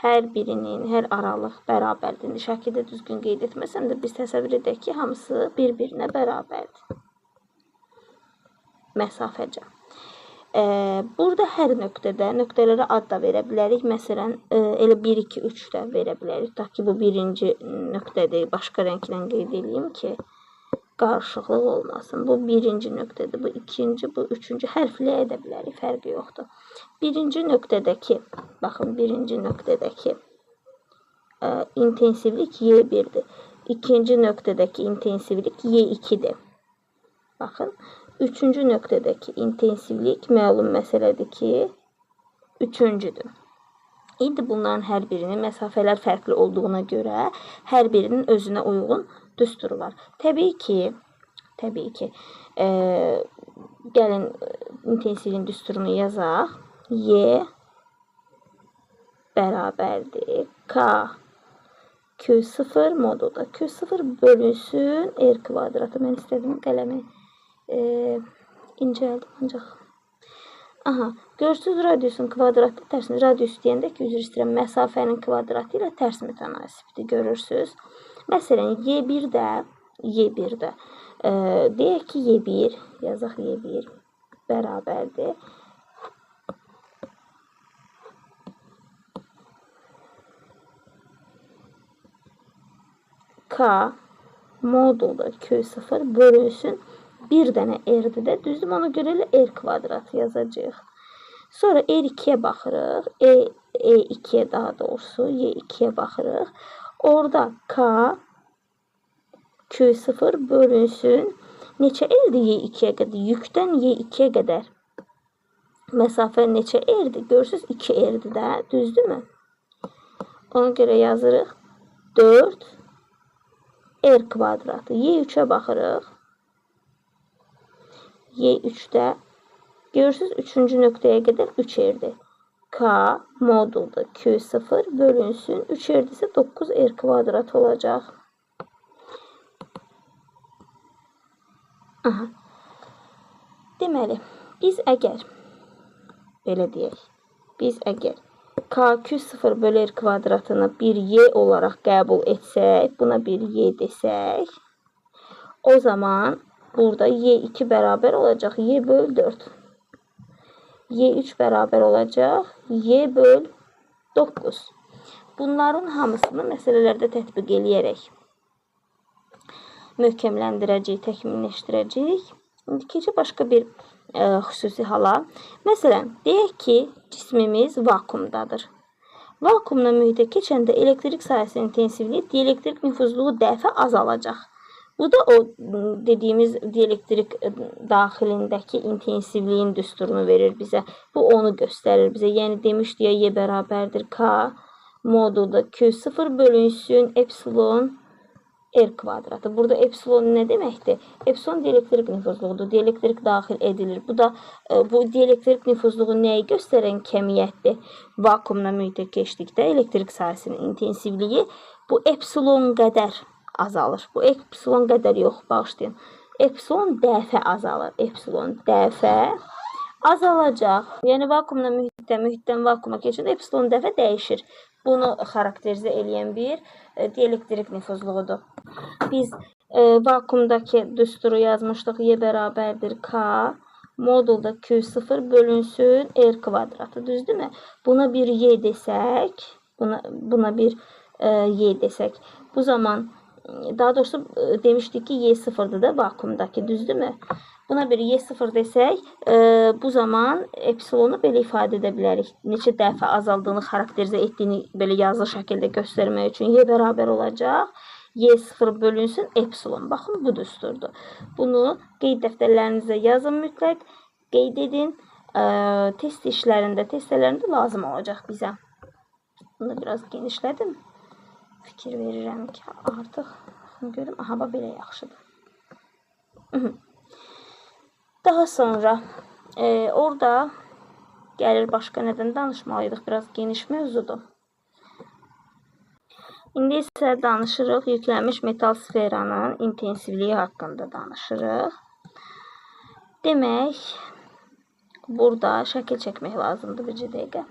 hər birinin, hər aralıq bərabərdir. Şəkildə düzgün qeyd etməsəm də biz təsəvvür edək ki, hamısı bir-birinə bərabərdir. Məsafəcə. Burada hər nöqtədə nöqtələrə ad da verə bilərik. Məsələn, elə 1, 2, 3 də verə bilərik. Ta ki, bu birinci nöqtədir. Başqa rənglə qeyd edeyim ki, qarışıqlıq olmasın. Bu birinci nöqtədir. Bu ikinci, bu üçüncü hərflə edə bilərik. Fərqi yoxdur. Birinci nöqtədəki, baxın, birinci nöqtədəki intensivlik Y1-dir. İkinci nöqtədəki intensivlik Y2-dir. Baxın. Üçüncü nöqtədəki intensivlik məlum məsələdir ki, üçüncüdür. İndi bunların hər birinin məsafələr fərqli olduğuna görə hər birinin özünə uyğun düsturu var. Təbii ki, gəlin intensivliyin düsturunu yazaq. Y bərabərdir K Q0 modulda. Q0 bölünsün R kvadratı. Mən istədim qələmi incəldim ancaq. Aha, görürsünüz radiusun kvadratı tərsini. Radius deyəndə ki, üzr istəyirəm, məsafənin kvadratı ilə tərs mütənasibdir. Görürsünüz. Məsələn, Y1-də deyək ki, Y1, yazaq Y1 bərabərdir. K modulda Q0 bölünsün bir dənə R-dir də, düzdür, ona görə elə R kvadratı yazacağıq. Sonra R2-yə baxırıq, E2-yə daha doğrusu, Y2-yə baxırıq. Orada K Q0 bölünsün neçə R-dir Y2-yə qədər? Yükdən Y2-yə qədər məsafə neçə R-dir? Görürsünüz, 2 R-dir də, düzdürmü? Ona görə yazırıq 4 R kvadratı. Y3-ə baxırıq. Y3-də görürsünüz, 3-cü nöqtəyə qədər 3 R-dir. K modulda Q0 bölünsün 3 R-dirsə 9 R kvadrat olacaq. Aha. Deməli, biz əgər belə deyək, K Q0 bölü R kvadratını bir Y olaraq qəbul etsək, buna bir Y desək, o zaman burada Y2 bərabər olacaq Y böl 4. Y3 bərabər olacaq Y böl 9. Bunların hamısını məsələlərdə tətbiq eləyərək möhkəmləndirəcəyik, təkmilləşdirəcəyik. İndi keçək başqa bir xüsusi hala. Məsələn, deyək ki, cismimiz vakuumdadır. Vakuumla mühitə keçəndə elektrik sahəsinin intensivliyi dielektrik nüfuzluğu dəfə azalacaq. Bu da o dediyimiz dielektrik daxilindəki intensivliyin düsturunu verir bizə. Bu onu göstərir bizə. Yəni demişdik ya, Y bərabərdir K modulda Q0 bölünsün epsilon R kvadratı. Burada epsilon nə deməkdir? Epsilon dielektrik nüfuzluğudur. Dielektrik daxil edilir. Bu da bu dielektrik nüfuzluğu nəyi göstərən kəmiyyətdir? Vakuumla mühitə keçdikdə elektrik sahəsinin intensivliyi bu epsilon qədər azalır. Bu epsilon qədər yox, bağışlayın. Epsilon dəfə azalır. Epsilon dəfə azalacaq. Yəni vakuumla mühitdən vakuuma keçəndə epsilon dəfə dəyişir. Bunu xarakterizə eləyən bir dielektrik nüfuzluğudur. Biz vakuumdakı düsturu yazmışdıq. Y bərabərdir K modulda Q0 bölünsün R kvadratı. Düzdürmü? Buna bir Y desək, buna bir Y desək. Bu zaman daha doğrusu demişdik ki Y0'dır da vakuumdakı, düzdürmü? Buna bir Y0 desək, bu zaman epsilonu belə ifadə edə bilərik. Neçə dəfə azaldığını, xarakterizə etdiyini belə yazılı şəkildə göstərmək üçün Y bərabər olacaq. Y0 bölünsün epsilon. Baxın, bu düsturdur. Bunu qeyd dəftərlərinizə yazın mütləq. Qeyd edin. Test testlərində lazım olacaq bizə. Bunu biraz genişlədim. Fikir verirəm ki, artıq görüm. Aha, belə yaxşıdır. Daha sonra orada gəlir başqa nədən danışmalıydıq. Biraz geniş mövzudur. İndi isə danışırıq yüklənmiş metal sferanın intensivliyi haqqında danışırıq. Demək, burada şəkil çəkmək lazımdır, bircə dəqiqə.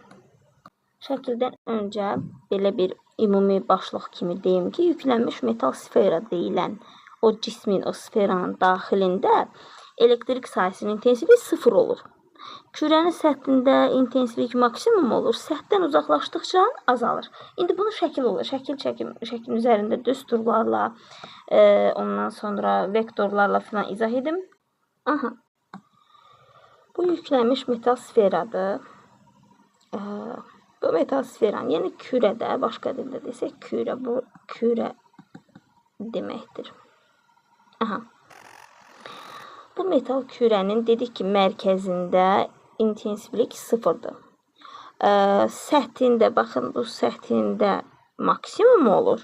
Şəkildən öncə belə bir ümumi başlıq kimi deyim ki, yüklənmiş metal sfera deyilən o cismin, o sferanın daxilində elektrik sahəsinin intensivliyi 0 olur. Kürənin səthində intensivlik maksimum olur. Səthdən uzaqlaşdıqca azalır. İndi bunu şəkil olur. Şəklin üzərində düsturlarla, ondan sonra vektorlarla filan izah edim. Aha. Bu yüklənmiş metal sferadır. Bu metal sferanın, yəni kürədə, başqa dildə desək, kürə, bu kürə deməkdir. Aha. Bu metal kürənin dedik ki, mərkəzində intensivlik 0-dır. Səthində, baxın, bu səthində maksimum olur.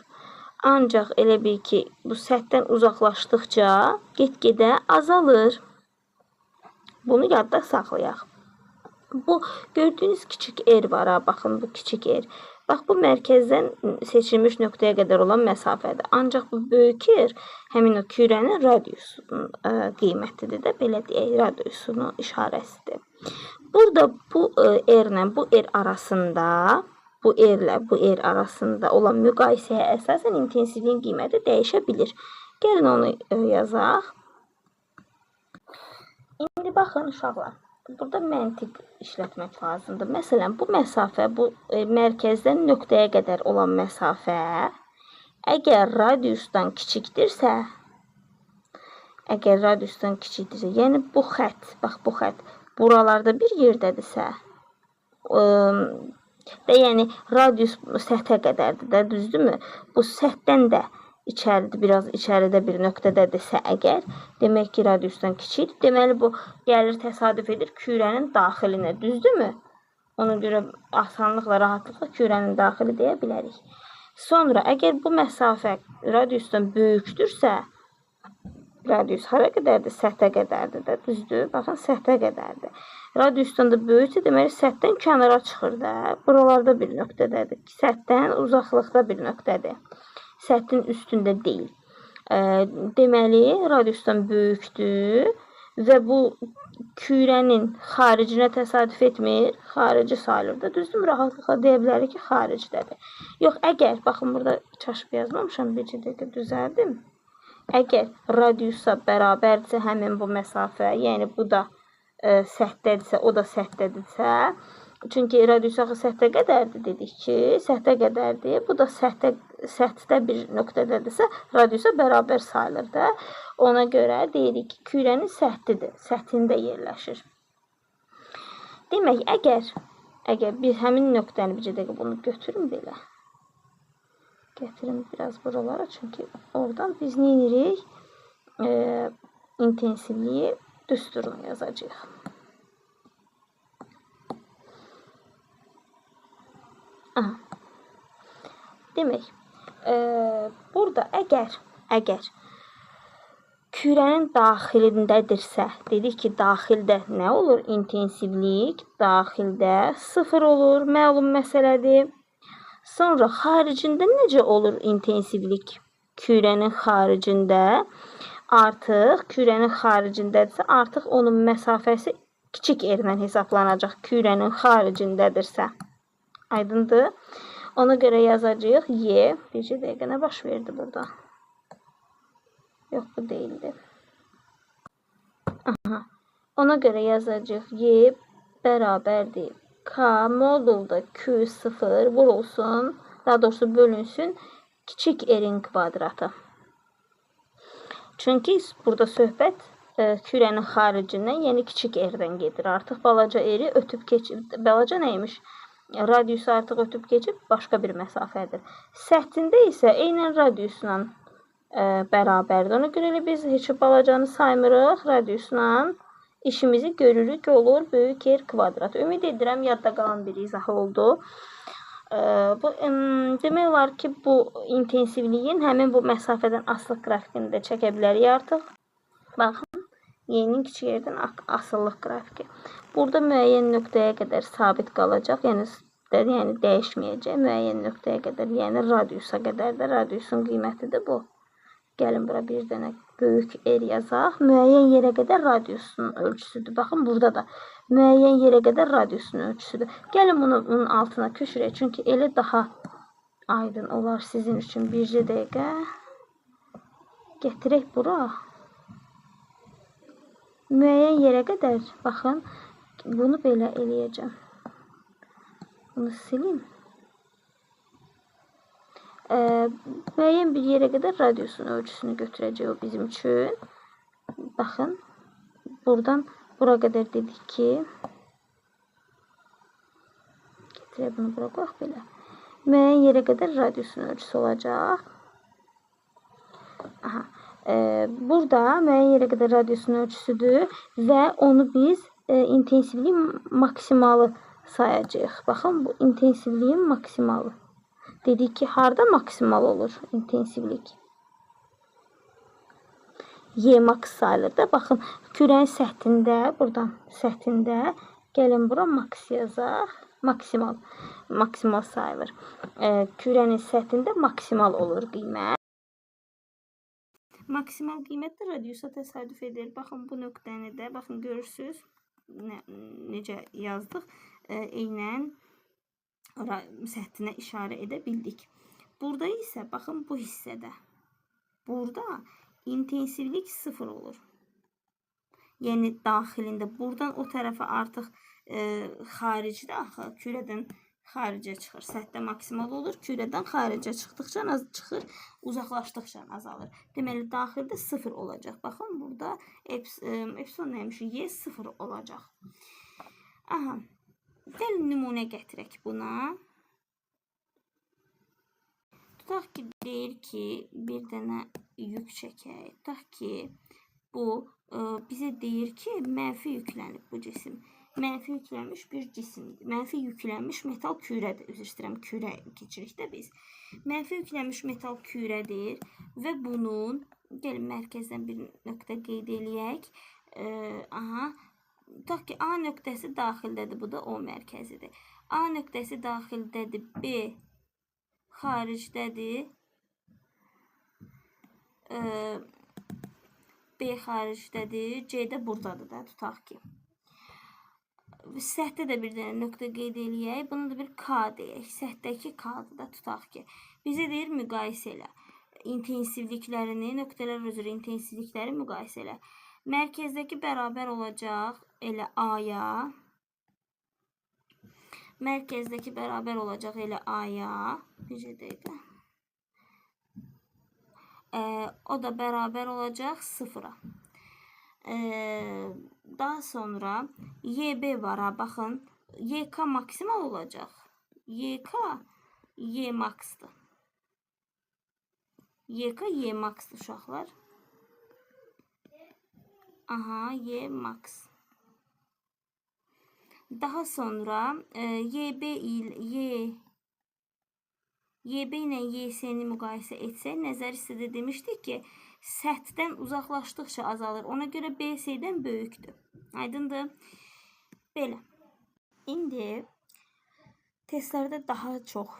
Ancaq elə bil ki, bu səthdən uzaqlaşdıqca get-gedə azalır. Bunu yadda saxlayaq. Bu gördüyünüz kiçik R var, baxın, bu kiçik R. Bax, bu mərkəzdən seçilmiş nöqtəyə qədər olan məsafədir. Ancaq bu böyük R həmin o kürənin radiusunun qiymətidir də, belə deyək, radiusunun işarəsidir. Burada bu R ilə bu R arasında, bu R ilə bu R arasında olan müqayisəyə əsasən intensivliyin qiyməti dəyişə bilir. Gəlin onu yazaq. İndi baxın, uşaqlar. Burada məntiq işlətmək lazımdır. Məsələn, bu məsafə, bu mərkəzdən nöqtəyə qədər olan məsafə, əgər radiusdan kiçikdirsə, yəni bu xətt, bax bu xətt, buralarda bir yerdədirsə, yəni radius səthə qədərdir də, düzdürmü? Bu səthdən də içəridə, biraz içəridə bir nöqtədədirsə əgər, demək ki, radiusdan kiçikdir. Deməli, bu gəlir təsadüf edir kürənin daxilinə, düzdürmü? Ona görə asanlıqla, rahatlıqla kürənin daxili deyə bilərik. Sonra, əgər bu məsafə radiusdan böyükdürsə, radius hara qədərdir? Səthə qədərdir də, düzdür? Baxın, səthə qədərdir. Radiusdan da böyüksə, deməli, səthdən kənara çıxır da. Buralarda bir nöqtədədir. Səthdən uzaqlıqda bir nöqtədir. Səthin üstündə deyil. Deməli, radiusdan böyükdür və bu kürənin xaricinə təsadüf etmir, xarici sayılır da, düzdür, rahatlıqla deyə bilərik ki, xaricdədir. Yox, əgər, baxın, burada çaşıb yazmamışam, bir dəqiqə düzəldim. Əgər radiusa bərabərdirsə həmin bu məsafə, yəni bu da səthdədirsə, o da səthdədirsə, çünki radius axı səthə qədərdir dedik ki, səthə qədərdir. Bu da səthdə bir nöqtədədirsə, radiusa bərabər sayılır da. Ona görə deyirik ki, kürənin səthidir, səthində yerləşir. Demək, əgər biz həmin nöqtəni, bir dəqiqə bunu götürün belə. Gətirin biraz buralara, çünki oradan biz nə edirik? İntensivliyi düsturunu yazacağıq. Aha. Demək, burada əgər kürənin daxilindədirsə, dedik ki, daxildə nə olur? İntensivlik daxildə 0 olur, məlum məsələdir. Sonra xaricində necə olur intensivlik? Kürənin xaricində artıq, kürənin xaricindədirsə, artıq onun məsafəsi kiçik R-lə hesablanacaq, kürənin xaricindədirsə. Aydındır. Ona görə yazacağıq Y. Bir dəqiqə nə baş verdi burada? Yox, bu deyildi. Aha. Ona görə yazacağıq Y bərabərdir. K modulda Q0 vurulsun, daha doğrusu bölünsün kiçik R-in kvadratı. Çünki burada söhbət kürənin xaricindən, yəni kiçik R-dən gedir. Artıq balaca R-i ötüb keçib. Balaca neymiş? Radiusu artıq ötüb keçib başqa bir məsafədir. Səthində isə eynən radiusla bərabərdir. Ona görə elə biz heç balacanı saymırıq, radiusla işimizi görürük, olur böyük R kvadrat. Ümid edirəm, yadda qalan bir izah oldu. Demək olar ki, bu intensivliyin həmin bu məsafədən asılıq qrafikini də çəkə bilərik artıq. Baxın, Y-nin kiçik yerdən asıllıq qrafiki. Burada müəyyən nöqtəyə qədər sabit qalacaq, yəni dəyişməyəcək. Müəyyən nöqtəyə qədər, yəni radiusa qədər də, radiusun qiyməti də bu. Gəlin bura bir dənə böyük R yazaq. Müəyyən yerə qədər radiusunun ölçüsüdür. Baxın burada da müəyyən yerə qədər radiusunun ölçüsüdür. Gəlin bunun altına köçürək. Çünki elə daha aydın olar sizin üçün. Bircə dəqiqə. Gətirək bura. Müəyyən yerə qədər. Baxın. Bunu belə eləyəcəm. Bunu silim. Müəyyən bir yerə qədər radiusun ölçüsünü götürəcək o bizim üçün. Baxın, buradan bura qədər dedik ki, getirək bunu bura qoyaq belə. Müəyyən yerə qədər radiusun ölçüsü olacaq. Aha. Burada müəyyən yerə qədər radiusun ölçüsüdür və onu biz intensivlik maksimalı sayacağıq. Baxın, bu intensivliyin maksimalı. Dedik ki, harda maksimal olur intensivlik? Y max sayılır da. Baxın, kürənin səthində, buradan səthində, gəlin bura max yazaq. Maksimal sayılır. Kürənin səthində maksimal olur qiymət. Maksimal qiymət də radiusa təsadüf edir. Baxın, bu nöqtəni də, baxın, görürsünüz, necə yazdıq. Eynən səthinə işarə edə bildik. Burada isə, baxın, bu hissədə. Burada intensivlik 0 olur. Yəni, daxilində. Buradan o tərəfə artıq xaricdə, axı, kürədən xaricə çıxır. Səthdə maksimal olur. Kürədən xaricə çıxdıqca az çıxır, uzaqlaşdıqca azalır. Deməli, daxildə 0 olacaq. Baxın, burada epsilon nəymiş? Y 0 olacaq. Aha. Gəlin nümunə gətirək buna. Tutaq ki, deyir ki, bir dənə yük çəkək. Tutaq ki, bu bizə deyir ki, mənfi yüklənib bu cisim. Mənfi yüklənmiş bir cisimdir. Mənfi yüklənmiş metal kürədir. Üzr istəyirəm, kürə keçirik də biz. Mənfi yüklənmiş metal kürədir və bunun, gəlin mərkəzdən bir nöqtə qeyd eləyək. Aha. Tutaq ki, A nöqtəsi daxildədir, bu da O mərkəzidir. A nöqtəsi daxildədir, B xaricdədir. B xaricdədir, C də buradadır da, tutaq ki. Səthdə də bir dənə nöqtə qeyd eləyək, bunu da bir K deyək. Səthdəki K-dır da, tutaq ki. Bizə deyir, müqayisə elə. İntensivliklərini, nöqtələr üzrə intensivlikləri müqayisə elə. Mərkəzdəki bərabər olacaq elə A-ya. Mərkəzdəki bərabər olacaq elə A-ya. Bircə dəqiqə. O da bərabər olacaq 0-a. Daha sonra YB var, ha, baxın. YK maksimal olacaq. YK Y maxdır. YK Y maxdır uşaqlar. Aha, Y max. Daha sonra YB ilə YS-ni müqayisə etsək, nəzər hissədə demişdik ki, səthdən uzaqlaşdıqca azalır. Ona görə BS-dən böyükdür. Aydındır? Belə. İndi testlərdə daha çox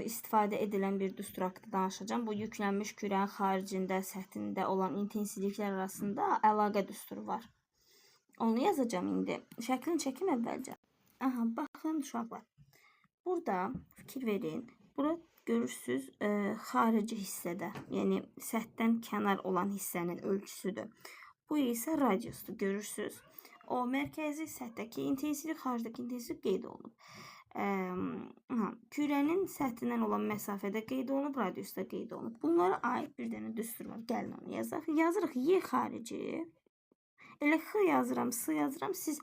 istifadə edilən bir düstur haqqında danışacağım. Bu yüklənmiş kürənin xaricində, səthində olan intensivliklər arasında əlaqə düsturu var. Onu yazacağım indi. Şəklini çəkim əvvəlcə. Aha, baxın uşaqlar. Burada fikir verin. Burada görürsünüz xarici hissədə, yəni səthdən kənar olan hissənin ölçüsüdür. Bu isə radiusdur, görürsünüz. O mərkəzi səthdəki intensivlik, xaricdəki intensivlik qeyd olunub. Kürənin səthindən olan məsafədə qeyd olunub, radiusda qeyd olunub. Bunlara aid bir dənə düstur var. Gəlin onu yazaq. Yazırıq Y xarici. Elə X yazıram, S yazıram. Siz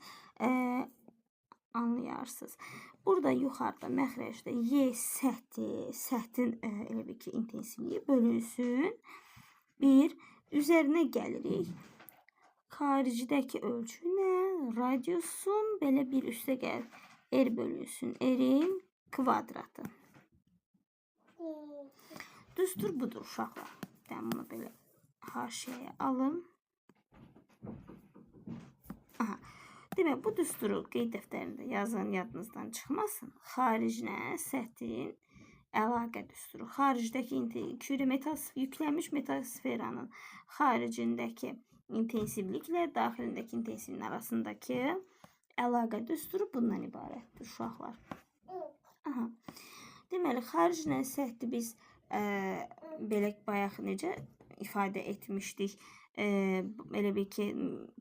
anlayarsınız. Burada yuxarıda məxrəcdə Y səthin elə bir ki, intensivliyi bölünsün. Bir, üzərinə gəlirik. Xaricdəki ölçü nə? Radiusun belə bir üstə gəl. R bölünsün. R-in kvadratı. Düstur budur uşaqlar. Ben bunu belə haşiyəyə alım. Aha. Demək, bu düsturu qeyd dəftərində yazın, yadınızdan çıxmasın. Xaricinə səthin əlaqə düsturu. Xaricdəki yüklənmiş metasferanın xaricindəki intensivliklə daxilindəki intensivliyin arasındakı əlaqə düsturu bundan ibarətdir uşaqlar. Aha. Deməli, xariclə səthi biz belə bayaq necə ifadə etmişdik. Elə bir ki,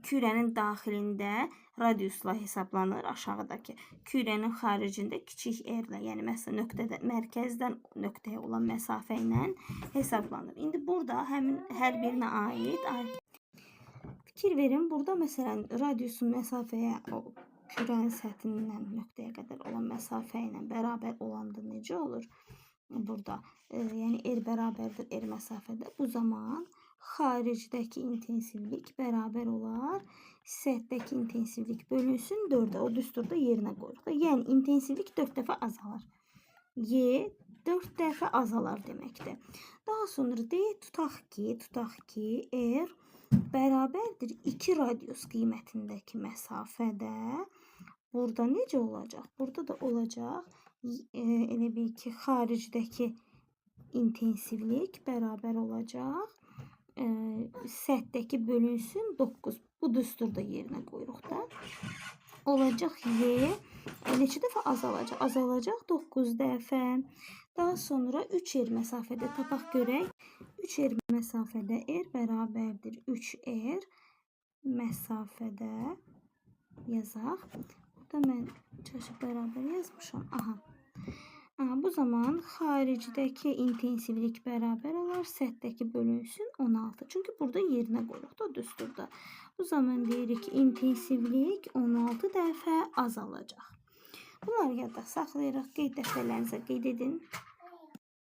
kürənin daxilində radiusla hesablanır aşağıdakı. Kürənin xaricində kiçik r-lə, yəni məsələn mərkəzdən nöqtəyə olan məsafə ilə hesablanır. İndi burada həmin hər birinə aid fikir verin. Burada məsələn radiusun məsafəyə kürənin səthindən nöqtəyə qədər olan məsafə ilə bərabər olanda necə olur? Burada yəni r bərabərdir r məsafədə. Bu zaman xaricdəki intensivlik bərabər olar səthdəki intensivlik bölünsün 4-ə. O düsturda yerinə qoyuruq. Yəni intensivlik 4 dəfə azalar. Y 4 dəfə azalar deməkdir. Daha sonra tutaq ki r bərabərdir 2 radius qiymətindəki məsafədə. Burada necə olacaq? Burada da olacaq elə bil ki, xaricdəki intensivlik bərabər olacaq səthdəki bölünsün 9. Bu düsturda yerinə qoyuruq da. Olacaq y neçə dəfə azalacaq? Azalacaq 9 dəfə. Daha sonra 3r məsafədə tapaq görək. 3r məsafədə r bərabərdir 3r məsafədə yazaq. Burada mən çaşıb bərabər yazmışam. Aha. Bu zaman xaricdəki intensivlik bərabər olar səthdəki bölünsün 16. Çünki burada yerinə qoyuruq da düsturda. Bu zaman deyirik ki, intensivlik 16 dəfə azalacaq. Bunları yadda saxlayırıq. Qeyd dəftərlərinizə qeyd edin.